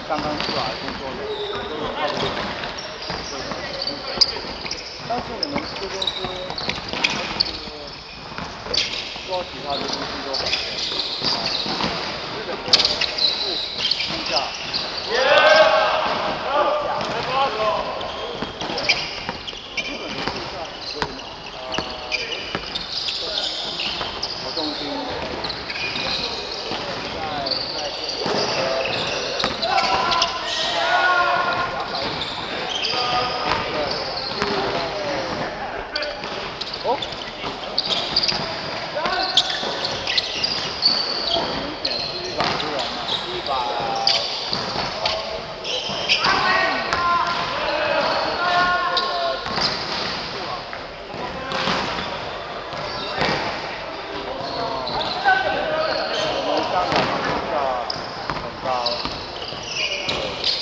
刚刚出来工作的，都有差不多。但是你们这公司做其他的东西都很便宜，日本的物价，日本的物价很贵吗？活动金。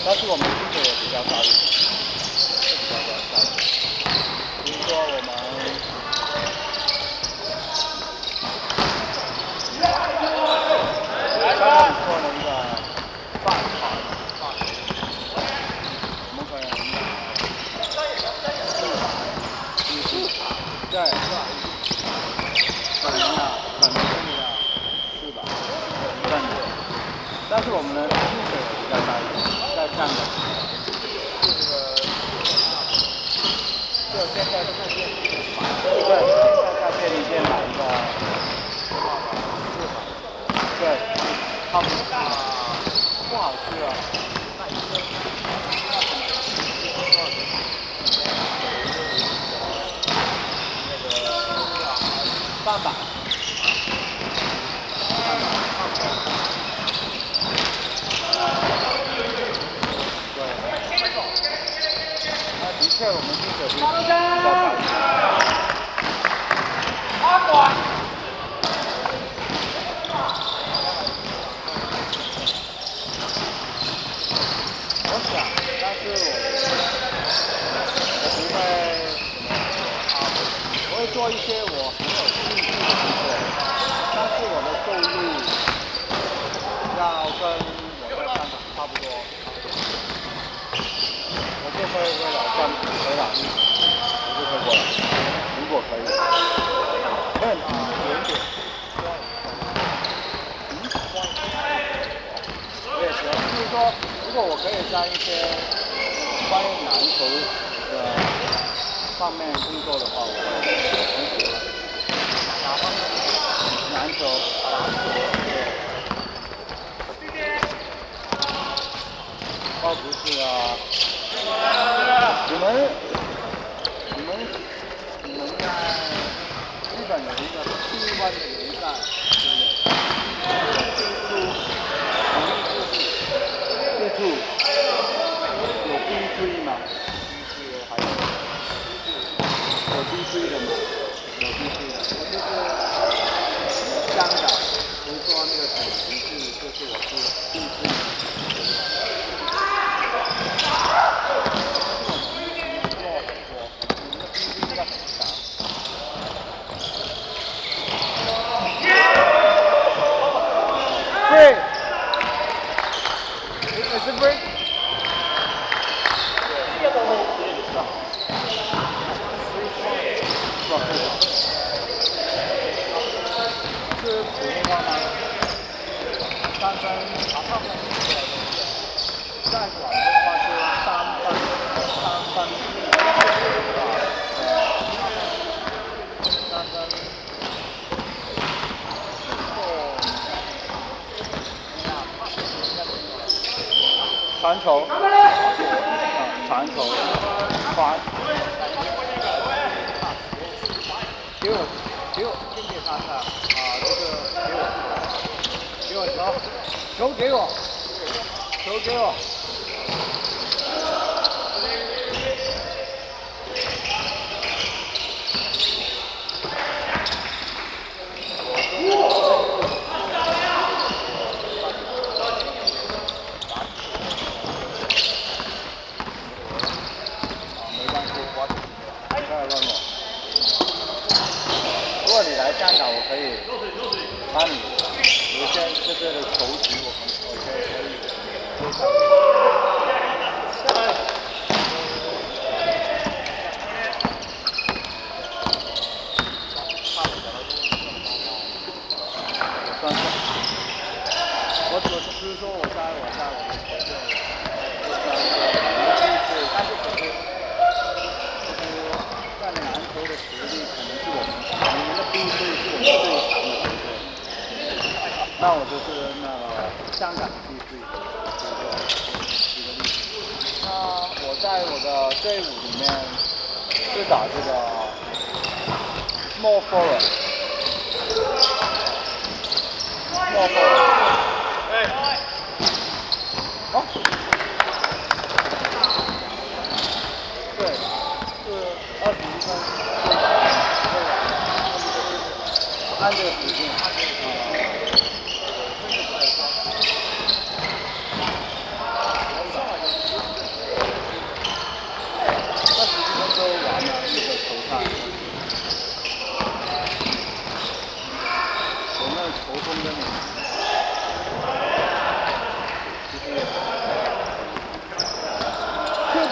但是我们薪水也比较高一点，是比较高一点。比如说我们刚刚说的那个饭团，我们可能对，可能是吧，这样子。但是我们的薪水也比较高一点。在上的，就现在在店里买，对，在便利店买一个，对，差不多，不好吃啊。300。的确，我们薪水比较高一点。我想，但是我不会，我会做一些我很有兴趣的工作，但是我的收入要跟我在香港差不多。我就会为了回来，我就会过来，如果可以，远点，也行。就是说，如果我可以在一些关于篮球的方面工作的话，我会很喜欢。哪方面？篮球，哦，不是啊。你们本有一个T1的联赛，对不对？T2有 B3 嘛？B3还有 B3的嘛？有 B3的，我就是香港，比如说那个等级就是我是 B3。Free. Is it free? 是普通话吗？三分，在广东话是三分，三分。传球，传球，传，给我，先给他的这个给我球，球给我，球给我。如果你来香港，我可以帮你有一些这个的球局，我可以介绍给我只是说我在我的球队，但是可是在篮球的实力可能是我们的B3是我们最强的球队，那我就是那个香港的B3举个例子。那我在我的队伍里面是打这个 small forward。对，是21分，按这个时间，21分钟完了这个球赛，有没有球风跟你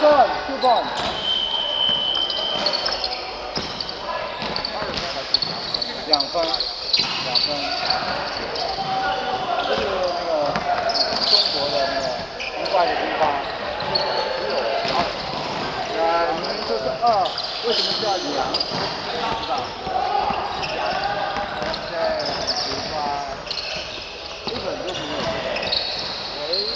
？Two ball，两分，就是那个中国的那个奇怪的地方，你们说是2，为什么叫2？是吧？对，奇怪，日本就没有这个，唯物吧。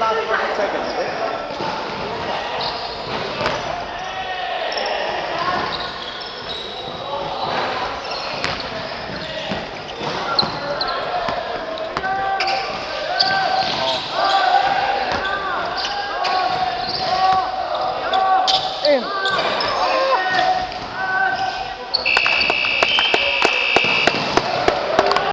last 30 seconds.